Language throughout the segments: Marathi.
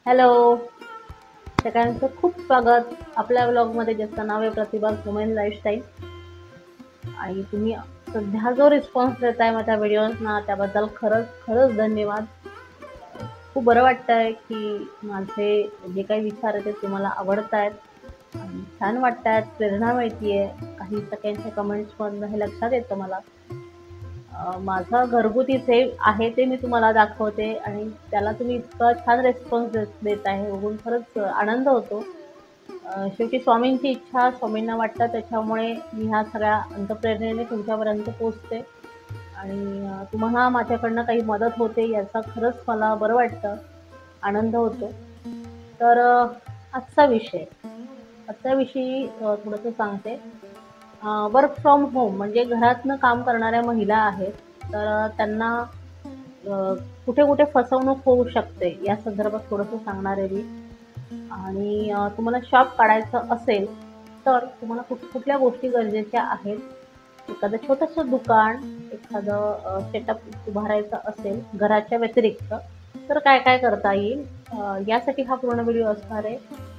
हॅलो, सगळ्यांचं खूप स्वागत आपल्या ब्लॉगमध्ये, ज्याचं नाव आहे प्रतिभा वुमेन लाईफस्टाईल. आणि तुम्ही सध्या जो रिस्पॉन्स देताय माझ्या व्हिडिओजना, त्याबद्दल खरंच खरंच धन्यवाद. खूप बरं वाटतंय की माझे जे काही विचार आहेत ते तुम्हाला आवडत आहेत आणि छान वाटत आहेत, प्रेरणा मिळते आहे. काही सगळ्यांच्या कमेंट्समधनं हे लक्षात येतं मला. माझं घरगुती सेव आहे ते मी तुम्हाला दाखवते आणि त्याला तुम्ही इतका छान रिस्पॉन्स देत आहे बघून खरंच आनंद होतो. शेवटी स्वामींची इच्छा, स्वामींना वाटतं त्याच्यामुळे मी ह्या सगळ्या अंतःप्रेरणेने तुमच्यापर्यंत पोहोचते आणि तुम्हाला माझ्याकडनं काही मदत होते याचा खरंच मला बरं वाटतं, आनंद होतो. तर आजचा विषयी थोडंसं सांगते. वर्क फ्रॉम होम म्हणजे घरातनं काम करणाऱ्या महिला आहेत, तर त्यांना कुठे कुठे फसवणूक होऊ शकते या संदर्भात थोडंसं सांगणार आहे मी. आणि तुम्हाला शॉप काढायचं असेल तर तुम्हाला कुठल्या गोष्टी गरजेच्या आहेत. एखादं छोटंसं दुकान, एखादं सेटअप उभारायचं असेल घराच्या व्यतिरिक्त, तर काय काय करता येईल, यासाठी हा पूर्ण व्हिडिओ असणार आहे.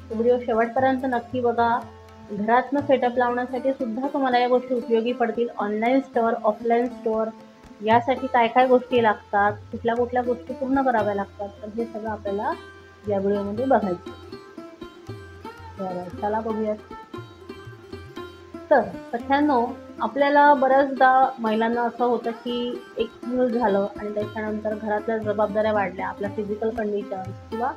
तो व्हिडिओ शेवटपर्यंत नक्की बघा. घरातनं सेटअप लावण्यासाठी सुद्धा तुम्हाला या गोष्टी उपयोगी पडतील. ऑनलाईन स्टोअर, ऑफलाईन स्टोअर यासाठी काय काय गोष्टी लागतात, कुठल्या कुठल्या गोष्टी पूर्ण कराव्या लागतात, तर हे सगळं आपल्याला या व्हिडिओमध्ये बघायचं. चला बघूयात. तर सख्यांनो, आपल्याला बऱ्याचदा महिलांना असं होतं की एक मूल झालं आणि त्याच्यानंतर घरातल्या जबाबदाऱ्या वाढल्या, आपल्या फिजिकल कंडिशन किंवा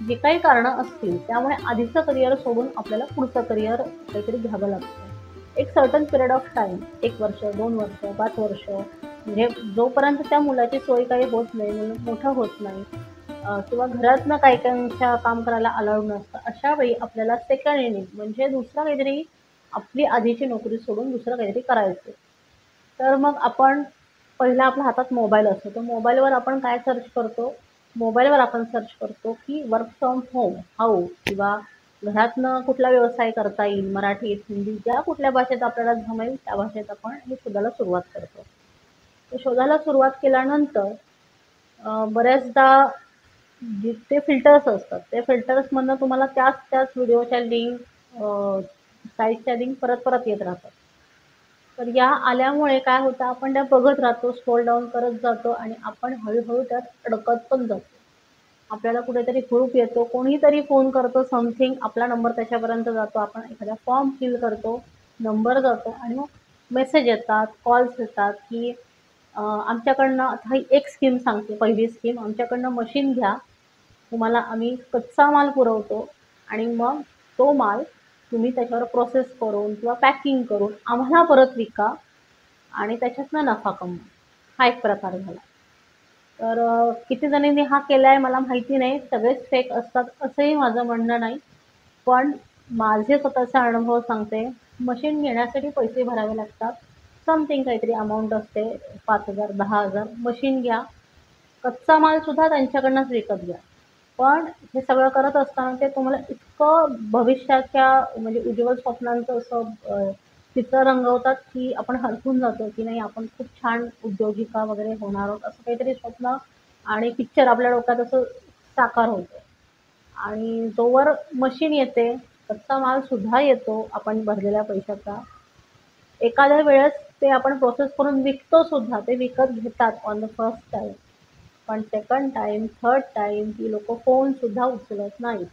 जे काही कारणं असतील, त्यामुळे आधीचं करिअर सोडून आपल्याला पुढचं करिअर काहीतरी घ्यावं लागतं. एक सर्टन पिरियड ऑफ टाईम, 1 वर्ष, 2 वर्ष, 5 वर्ष, म्हणजे जोपर्यंत त्या मुलाची सोय काही होत नाही, मुलं मोठं होत नाही, किंवा घरातनं काही काम करायला अलाउड नसतं, अशा वेळी आपल्याला सेकंड इनिंग म्हणजे दुसरं काहीतरी, आपली आधीची नोकरी सोडून दुसरं काहीतरी करायचं. तर मग आपण पहिला आपल्या हातात मोबाईल असतो, तर मोबाईलवर आपण काय सर्च करतो, मोबाईलवर आपण सर्च करतो की वर्क फ्रॉम होम हाऊ, किंवा घरातनं कुठला व्यवसाय करता येईल, मराठीत, हिंदी, ज्या कुठल्या भाषेत आपल्याला जमेल त्या भाषेत आपण हे शोधायला सुरुवात करतो. तर शोधायला सुरुवात केल्यानंतर बऱ्याचदा ते फिल्टर्स असतात, त्या फिल्टर्समधनं तुम्हाला त्याच व्हिडिओच्या लिंक, साईटच्या लिंक परत परत येत राहतात. तर या आल्यामुळे काय होतं, आपण त्या बघत राहतो, स्क्रोल डाऊन करत जातो आणि आपण हळूहळू त्यात अडकत पण जातो. आपल्याला कुठेतरी ग्रुप येतो, कोणीतरी फोन करतो, समथिंग आपला नंबर त्याच्यापर्यंत जातो, आपण एखादा फॉर्म फिल करतो, नंबर जातो आणि मग मेसेज येतात, कॉल्स येतात की आमच्याकडनं आता ही एक स्कीम सांगते, पहिली स्कीम, आमच्याकडनं मशीन घ्या, तुम्हाला आम्ही कच्चा माल पुरवतो आणि मग तो माल तुम्ही त्याच्यावर प्रोसेस करून किंवा पॅकिंग करून आम्हाला परत विका आणि त्याच्यातनं नफा कमवा. हा एक प्रकार झाला. तर किती जणींनी हा केला आहे मला माहिती नाही, सगळेच फेक असतात असंही माझं म्हणणं नाही, पण माझे स्वतःचा अनुभव सांगते. मशीन घेण्यासाठी पैसे भरावे लागतात, समथिंग काहीतरी अमाऊंट असते, 5,000 10,000. मशीन घ्या, कच्चा मालसुद्धा त्यांच्याकडनंच विकत घ्या. पण हे सगळं करत असताना ते तुम्हाला इतकं भविष्याच्या म्हणजे उज्ज्वल स्वप्नांचं असं चित्र रंगवतात की आपण हरखून जातो की नाही, आपण खूप छान उद्योजिका वगैरे होणार आहोत, असं काहीतरी स्वप्न आणि पिक्चर आपल्या डोक्यात असं साकार होतं. आणि जोवर मशीन येते, कच्चा मालसुद्धा येतो आपण भरलेल्या पैशाचा, एखाद्या वेळेस ते आपण प्रोसेस करून विकतो सुद्धा, ते विकत घेतात ऑन द फर्स्ट टाईम. पण सेकंड टाईम, थर्ड टाईम ती लोकं फोनसुद्धा उचलत नाहीत.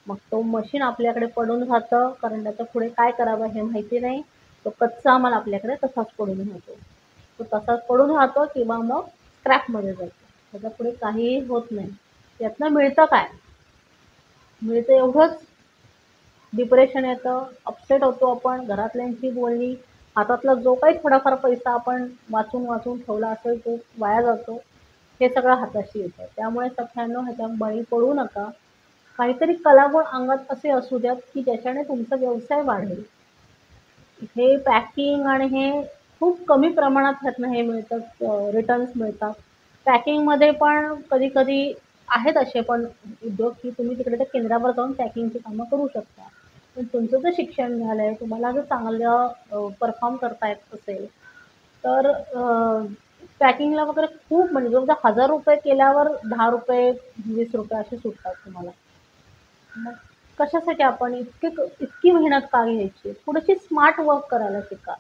मग तो मशीन आपल्याकडे पडून राहतं, कारण त्याच्या पुढे काय करावं हे माहिती नाही. तो कच्चा माल आपल्याकडे तसाच पडून राहतो. तो तसाच पडून राहतो किंवा मग स्क्रॅपमध्ये जातो. त्याच्यापुढे काहीही होत नाही. त्यातनं मिळतं काय? मिळतं एवढंच, डिप्रेशन येतं, अपसेट होतो आपण, घरातल्यांची बोलणी, हातातला जो काही थोडाफार पैसा आपण वाचून ठेवला असेल तो वाया जातो. हे सगळं हाताशी येतं. त्यामुळे सगळ्यांनो ह्याच्या बळी पडू नका. काहीतरी कलागुण अंगात असे असू द्यात की ज्याच्याने तुमचा व्यवसाय वाढेल. हे पॅकिंग आणि हे खूप कमी प्रमाणात ह्यातनं हे मिळतं, रिटर्न्स मिळतात. पॅकिंगमध्ये पण कधी-कधी आहेत असे पण उद्योग की तुम्ही तिकडे त्या केंद्रावर जाऊन पॅकिंगची कामं करू शकता. पण तुमचं जर शिक्षण झालंय, तुम्हाला जर चांगलं परफॉर्म करता येत असेल, तर पॅकिंगला वगैरे खूप म्हणजे जवळ 1000 रुपये केल्यावर 10 रुपये 20 रुपये असे सुटतात तुम्हाला. मग कशासाठी आपण इतकी मेहनत का घ्यायची? थोडीशी स्मार्ट वर्क करायला शिका.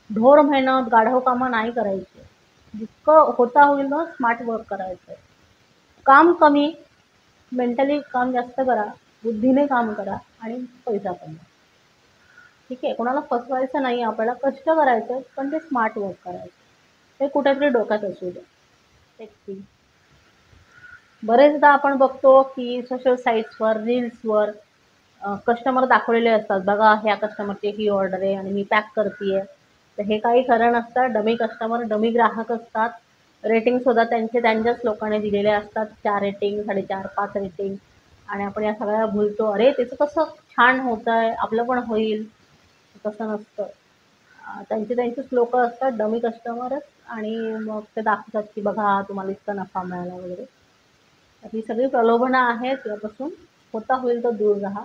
ढोर मेहनत, गाढव कामं नाही करायची. जितकं होता होईल ना स्मार्ट वर्क करायचं. काम कमी, मेंटली काम जास्त करा, बुद्धीने काम करा आणि पैसा कमवा. ठीक आहे. कोणाला फसवायचं नाही, आपल्याला कष्ट करायचं पण ते स्मार्ट वर्क करायचं. ते कुठेतरी डोक्यात असू द्या. एक थी. बरेचदा आपण बघतो की सोशल साईट्सवर, रील्सवर कस्टमर दाखवलेले असतात. बघा ह्या कस्टमरची ही ऑर्डर आहे आणि मी पॅक करतीये. तर हे काही खरं नसतं. डमी कस्टमर, डमी ग्राहक असतात. रेटिंग सुद्धा त्यांचे त्यांच्याच लोकांनी दिलेले असतात. 4 रेटिंग, 4.5, 5 रेटिंग आणि आपण या सगळ्या भुलतो. अरे त्याचं कसं छान होतंय, आपलं पण होईल. तसं नसतं. त्यांचे त्यांचेच लोकं असतात, डमी कस्टमरच आणि मग ते दाखवतात की बघा तुम्हाला इतका नफा मिळाला वगैरे. तर ही सगळी प्रलोभनं आहेत. यापासून होता होईल तर दूर राहा.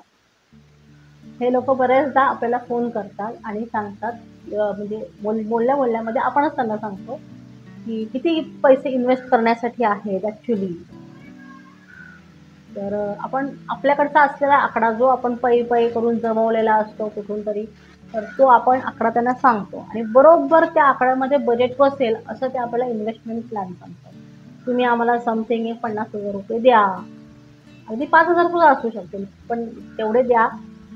हे लोकं बऱ्याचदा आपल्याला फोन करतात आणि सांगतात म्हणजे बोलल्या-बोलल्यामध्ये आपणच त्यांना सांगतो, की किती पैसे इन्व्हेस्ट करण्यासाठी आहेत ॲक्चुअली. तर आपण आपल्याकडचा असलेला आकडा जो आपण पै-पै करून जमवलेला असतो कुठून तरी, तर तो आपण आकडा त्यांना सांगतो आणि बरोबर त्या आकड्यामध्ये बजेट बसेल असं ते आपल्याला इन्व्हेस्टमेंट प्लॅन सांगतात. तुम्ही आम्हाला समथिंग एक ₹50,000 द्या. अगदी 5,000 सुद्धा असू शकतील. पण तेवढे द्या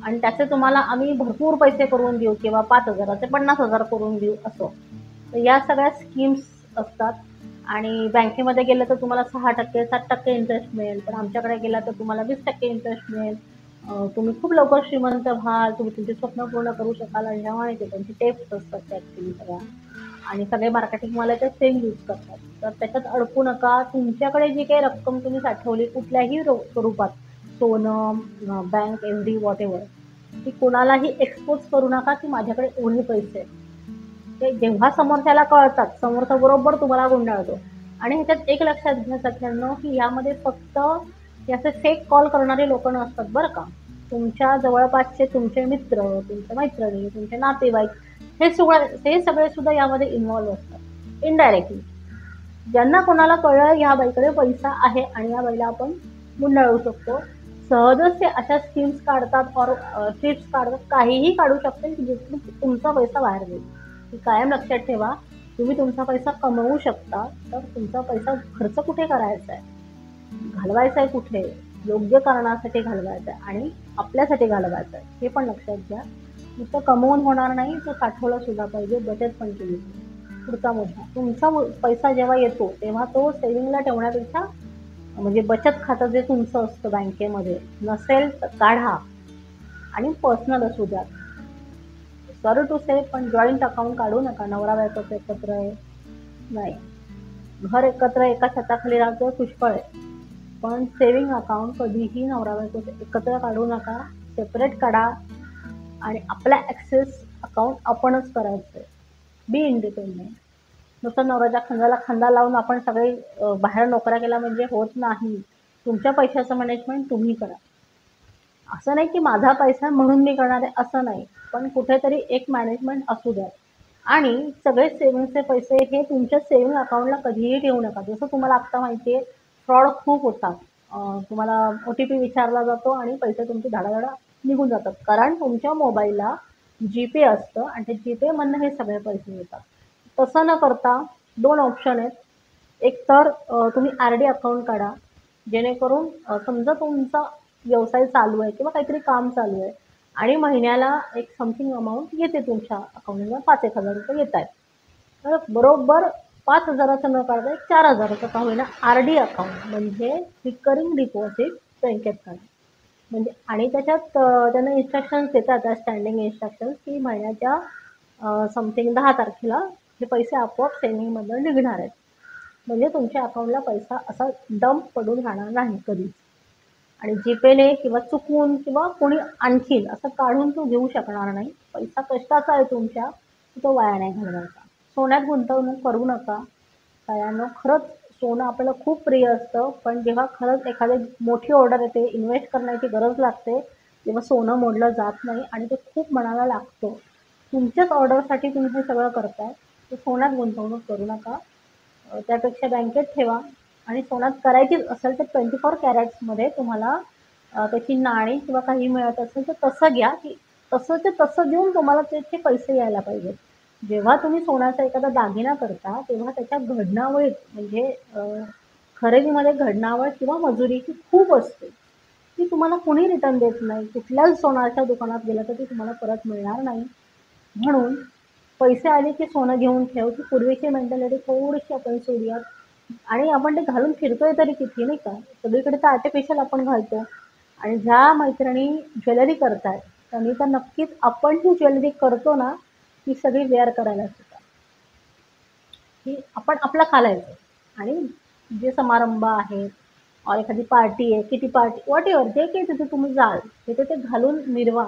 आणि त्याचे तुम्हाला आम्ही भरपूर पैसे करून देऊ किंवा 5,000 चे 50,000 करून देऊ असं. तर या सगळ्या स्कीम्स असतात आणि बँकेमध्ये गेलं तर तुम्हाला 6% 7% इंटरेस्ट मिळेल. पण आमच्याकडे गेला तर तुम्हाला 20% इंटरेस्ट मिळेल. तुम्ही खूप लवकर श्रीमंत व्हाल, तुम्ही तुमची स्वप्न पूर्ण करू शकाल आणि जेव्हा ते त्यांची टिप्स असतात त्या ॲक्चुअली सगळ्या आणि सगळे मार्केटिंगवाले ते सेम यूज करतात. तर त्याच्यात अडकू नका. तुमच्याकडे जी काही रक्कम तुम्ही साठवली कुठल्याही स्वरूपात सोनं, बँक, एफ-डी व्हॉटएव्हर ती कोणालाही एक्सपोज करू नका की माझ्याकडे एवढे पैसे आहेत. ते जेव्हा समोरच्याला कळतात, समोरचा बरोबर तुम्हाला गुंडाळतो आणि ह्याच्यात एक लक्षात घ्या सगळ्यांनो, की यामध्ये फक्त हे असे फेक कॉल करणारे लोकं नसतात बरं का. तुमच्या जवळपासचे तुमचे मित्र, तुमच्या मैत्रिणी, तुमचे नातेवाईक हे सगळे सुद्धा यामध्ये इन्व्हॉल्व असतात इनडायरेक्टली. ज्यांना कोणाला कळलं ह्या बाईकडे पैसा आहे आणि या बाईला आपण गुंडाळू शकतो. सहजच ते अशा स्कीम्स काढतात और टिप्स काढतात. काहीही काढू शकतील की जिथून तुमचा पैसा बाहेर जाईल. ही कायम लक्षात ठेवा. तुम्ही तुमचा पैसा कमवू शकता, तर तुमचा पैसा खर्च कुठे करायचा आहे? घालवायचा आहे कुठे? योग्य कारणासाठी घालवायचा आहे आणि आपल्यासाठी घालवायचा आहे. हे पण लक्षात घ्या. नुसतं कमवून होणार नाही, तो साठवला सुद्धा पाहिजे, बचत पण केली पाहिजे. पुढचा मुद्दा, तुमचा पैसा जेव्हा येतो, तेव्हा तो सेव्हिंगला ठेवण्यापेक्षा म्हणजे बचत खातं जे तुमचं असतं बँकेमध्ये नसेल तर काढा आणि पर्सनल असू द्या. सॉरी टू से पण जॉइंट अकाउंट काढू नका. नवरा बायकोचं एकत्र आहे. नाही. घर एकत्र एका छताखाली राहतोय पुष्कळ आहे. पण सेव्हिंग अकाउंट कधीही नवरा बायकोचं एकत्र काढू नका. सेपरेट काढा आणि आपला ॲक्सेस अकाउंट आपणच करायचं आहे. Be independent. नुसतं नवऱ्याच्या खांद्याला खांदा लावून आपण सगळे बाहेर नोकऱ्या केल्या म्हणजे होत नाही. तुमच्या पैशाचं मॅनेजमेंट तुम्ही करा. असं नाही की माझा पैसा म्हणून मी करणार आहे असं नाही. पण कुठेतरी एक मॅनेजमेंट असू द्या. आणि सगळे सेव्हिंगचे पैसे हे तुमच्या सेव्हिंग अकाउंटला कधीही ठेवू नका. जसं तुम्हाला आत्ता माहिती आहे फ्रॉड खूप होतात. तुम्हाला ओ-टी-पी विचारला जातो आणि पैसे तुमचे धडाधड निघून जातात. कारण तुमच्या मोबाईलला जीपे असतं आणि ते जीपेमधनं हे सगळे पैसे येतात. तसं न करता 2 ऑप्शन आहेत. एक तर तुम्ही आर-डी अकाउंट काढा. जेणेकरून समजा तुमचा व्यवसाय चालू आहे किंवा काहीतरी काम चालू आहे आणि महिन्याला एक समथिंग अमाउंट येते तुमच्या अकाउंटला ₹5,000-1,000 येतायत. तर बरोबर 5,000चं न काढता एक 4,000चं का होईना आर-डी अकाउंट म्हणजे रिकरिंग डिपॉझिट बँकेत काढा. म्हणजे आणि त्याच्यात त्यांना इन्स्ट्रक्शन्स देतात स्टँडिंग इन्स्ट्रक्शन्स की महिन्याच्या समथिंग 10 तारखेला हे पैसे आपोआप सेव्हिंगमधनं निघणार आहेत. म्हणजे तुमच्या अकाउंटला पैसा असा डंप पडून राहणार नाही कधीच. आणि जीपेने किंवा चुकून किंवा कोणी आणखीन असं काढून तो घेऊ शकणार नाही. पैसा कष्टाचा आहे तुमच्या, तो वाया नाही घालवायचा. सोन्यात गुंतवणूक करू नका. कारण खरंच सोनं आपल्याला खूप प्रिय असतं, पण जेव्हा खरंच एखादी मोठी ऑर्डर येते, इन्व्हेस्ट करण्याची गरज लागते, तेव्हा सोनं मोडलं जात नाही आणि ते खूप मनाला लागतं. तुमच्याच ऑर्डरसाठी तुम्ही हे सगळं करताय, तर सोन्यात गुंतवणूक करू नका. त्यापेक्षा बँकेत ठेवा आणि सोन्यात करायचीच असेल तर 24 कॅरेट्समध्ये तुम्हाला त्याची नाणी किंवा काही मिळत असेल तर तसं घ्या, की तसंच्या तसं देऊन तुम्हाला त्याचे पैसे यायला पाहिजेत. जेव्हा तुम्ही सोन्याचा एखादा दागिना करता, तेव्हा त्याच्या घडणावळीत म्हणजे खरेदीमध्ये घडणावळ किंवा मजुरी ही खूप असते. ती तुम्हाला कोणी रिटर्न देत नाही. कुठल्याच सोन्याच्या दुकानात गेलं तर ती तुम्हाला परत मिळणार नाही. म्हणून पैसे आले की सोनं घेऊन ठेव. ती पूर्वीची मेंटॅलिटी थोडीशी आपण सोडूयात आणि आपण ते घालून फिरतोय तरी किती नाही का? सगळीकडे तर आर्टिफिशियल आपण घालतो आणि ज्या मैत्रिणी ज्वेलरी करतायत, त्यांनी तर नक्कीच आपण जी ज्वेलरी करतो ना, ती सगळी वेअर करायला शिका. की आपण आपलं घालायचं आणि जे समारंभ आहेत एखादी पार्टी आहे, किटी पार्टी व्हॉटएव्हर जे काही तिथे तुम्ही जाल, तिथे ते घालून मिरवा.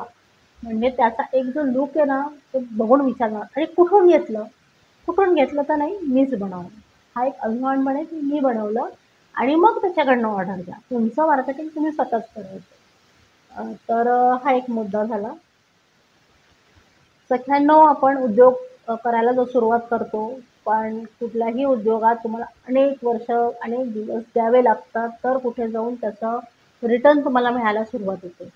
म्हणजे त्याचा एक जो लूक आहे ना, तो बघून विचारणार, "अरे कुठून घेतलं?" कुठून घेतलं तर नाही, मीच बनवलं. हा एक अभिमान बनेल की मी बनवलं आणि मग त्याच्याकडनं ऑर्डर घ्या. तुमचं मार्केटिंग तुम्ही स्वतःच करायचं. तर हा एक मुद्दा झाला. सख्यांनो आपण उद्योग करायला जर सुरुवात करतो, पण कुठल्याही उद्योगात तुम्हाला अनेक वर्ष, अनेक दिवस द्यावे लागतात, तर कुठे जाऊन त्याचं रिटर्न तुम्हाला मिळायला सुरुवात होते.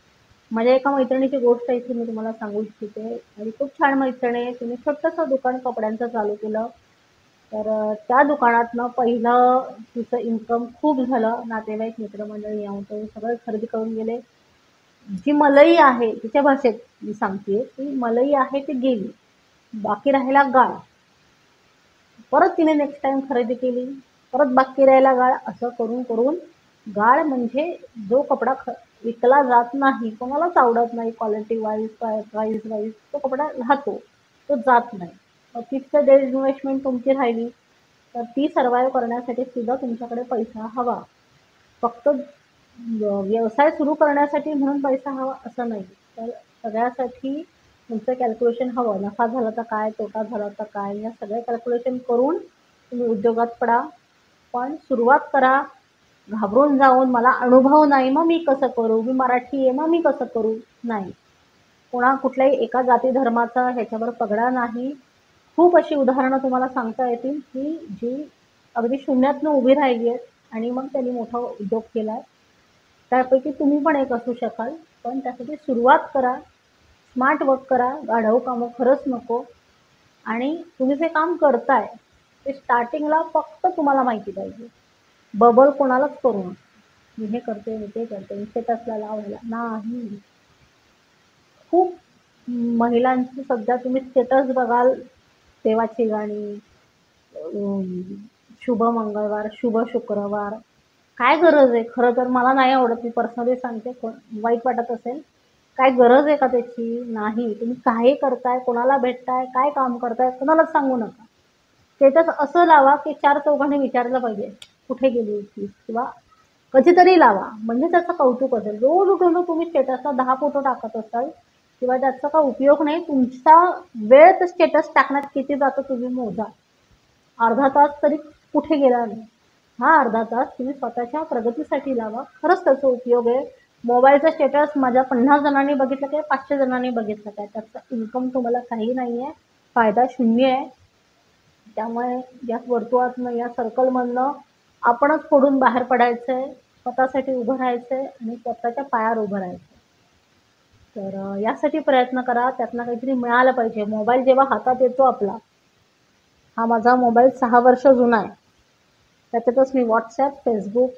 माझ्या एका मैत्रिणीची गोष्ट इथे मी तुम्हाला सांगू इच्छिते आणि खूप छान मैत्रीण आहे. तिने छोटंसं दुकान कपड्यांचं चालू केलं. तर त्या दुकानातनं पहिलं तिचं इन्कम खूप झालं. नातेवाईक, मित्रमंडळी यावं ते सगळं खरेदी करून गेले. जी मलई आहे तिच्या भाषेत मी सांगतेय, ती मलई आहे ती गेली. बाकी राहिला गाळ. परत तिने नेक्स्ट टाइम खरेदी केली. परत बाकी राहिला गाळ. असं करून करून गाळ म्हणजे जो कपडा विकला जात नाही, कोणालाच आवडत नाही क्वालिटी वाईज, प्राईस वाईज, तो कपडा राहतो, तो जात नाही. मग तिथं डेली इन्व्हेस्टमेंट तुमची राहिली, तर ती सर्व्हाइव्ह करण्यासाठी सुद्धा तुमच्याकडे पैसा हवा. फक्त व्यवसाय सुरू करण्यासाठी म्हणून पैसा हवा असं नाही. तर सगळ्यासाठी तुमचं कॅल्क्युलेशन हवं. नफा झाला तर काय, तोटा झाला तर काय, या सगळ्या कॅल्क्युलेशन करून तुम्ही उद्योगात पडा. पण सुरुवात करा. घाबरून जाऊन मला अनुभव नाही मग मी कसं करू, मी मराठी आहे मग मी कसं करू, नाही. कुठल्याही एका जाती धर्माचा ह्याच्यावर पगडा नाही. खूप अशी उदाहरणं तुम्हाला सांगता येतील की जी अगदी शून्यातनं उभी राहिली आहेत आणि मग त्यांनी मोठा उद्योग केलाय. त्यापैकी तुम्ही पण एक असू शकाल. पण त्यासाठी सुरुवात करा. स्मार्ट वर्क करा. गाढव कामं खरंच नको. आणि तुम्ही जे काम करताय ते स्टार्टिंगला फक्त तुम्हाला माहिती पाहिजे. बबल कोणालाच करू नका. मी हे करते, मी ते करते, मी स्टेटसला लावायला नाही. खूप महिलांची सध्या तुम्ही स्टेटस बघाल, देवाची गाणी, शुभ मंगळवार, शुभ शुक्रवार. काय गरज आहे? खरं तर मला नाही आवडत. मी पर्सनली सांगते, वाईट वाटत असेल. काय गरज आहे का त्याची? नाही. तुम्ही काही करताय, कोणाला भेटताय, काय काम करताय, कोणालाच सांगू नका. स्टेटस असं लावा की 4 चौघांनी विचारलं पाहिजे, कुठे गेली होतीस? किंवा कधीतरी लावा. म्हणजे त्याचं कौतुक असेल. रोज उठून तुम्ही स्टेटसला 10 फोटो टाकत असाल किंवा त्याचा काही उपयोग नाही. तुमचा वेळ तर स्टेटस टाकण्यात किती जातो तुम्ही मोजा. अर्धा तास तरी कुठे गेला नाही. हा अर्धा तास तुम्ही स्वतःच्या प्रगतीसाठी लावा. खरंच त्याचा उपयोग आहे. मोबाईलचा स्टेटस माझ्या 50 जणांनी बघितलं काय, 500 जणांनी बघितलं काय, त्याचा इन्कम तुम्हाला काही नाही आहे. फायदा शून्य आहे. त्यामुळे या वर्तुळातनं, या सर्कलमधनं आपणच फोडून बाहेर पडायचंय. स्वतःसाठी उभं राहायचंय आणि स्वतःच्या पायावर उभं राहायचंय. तर यासाठी प्रयत्न करा. त्यातनं काहीतरी मिळालं पाहिजे. मोबाईल जेव्हा हातात येतो आपला, हा माझा मोबाईल 6 वर्ष जुना आहे. त्याच्यातच मी व्हॉट्सॲप, फेसबुक,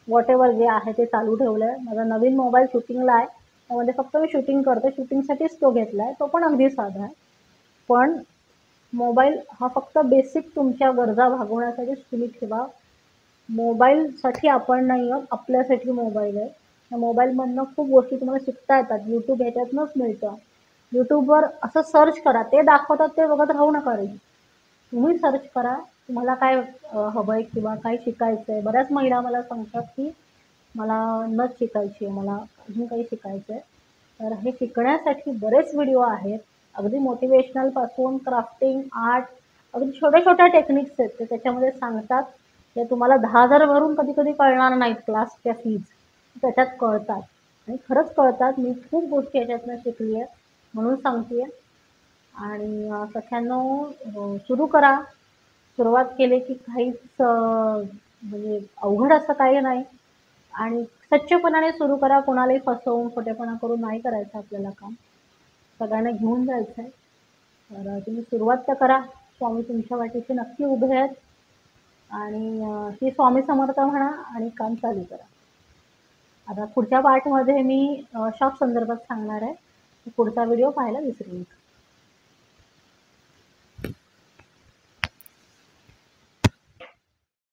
व्हॉटएव्हर जे आहे ते चालू ठेवलंय. माझा नवीन मोबाईल शूटिंगला आहे. त्यामध्ये फक्त मी शूटिंग करते. शूटिंगसाठीच तो घेतलाय. तो पण अगदी साधा आहे. पण मोबाईल हा फक्त बेसिक तुमच्या गरजा भागवण्यासाठीच तुम्ही ठेवा. मोबाईलसाठी आपण नाही आहोत, आपल्यासाठी मोबाईल आहे. त्या मोबाईलमधनं खूप गोष्टी तुम्हाला शिकता येतात. यूट्यूब ह्याच्यातनंच मिळतं. यूट्यूबवर असं सर्च करा. ते दाखवतात ते बघत राहू नका रे. तुम्ही सर्च करा. तुम्हाला काय हवंय किंवा काय शिकायचं आहे. बऱ्याच महिला मला सांगतात की मला नथ शिकायची आहे, मला अजून काही शिकायचं आहे. तर हे शिकण्यासाठी बरेच व्हिडिओ आहेत. अगदी मोटिवेशनलपासून क्राफ्टिंग, आर्ट, अगदी छोट्या-छोट्या टेक्निक्स आहेत. ते त्याच्यामध्ये सांगतात. ते तुम्हाला 10,000 भरून कधी-कधी कळणार नाहीत क्लासच्या फीज. त्याच्यात कळतात आणि खरंच कळतात. मी खूप गोष्टी याच्यातनं शिकली आहे म्हणून सांगते आहे. आणि सख्यांनो सुरू करा. सुरुवात केली की काहीच म्हणजे अवघड असं काही नाही आणि सच्चेपणाने सुरू करा. कोणालाही फसवून, खोटेपणा करून नाही करायचं आपल्याला काम. सगळ्यांना घेऊन जायचं आहे. तर तुम्ही सुरुवात तर करा. स्वामी तुमच्या वाटेचे नक्की उभे आहेत आणि श्री स्वामी समर्थ म्हणा आणि काम चालू करा. आता पुढच्या पार्टमध्ये मी शॉप संदर्भात सांगणार आहे. पुढचा व्हिडिओ पाहायला विसरू नका.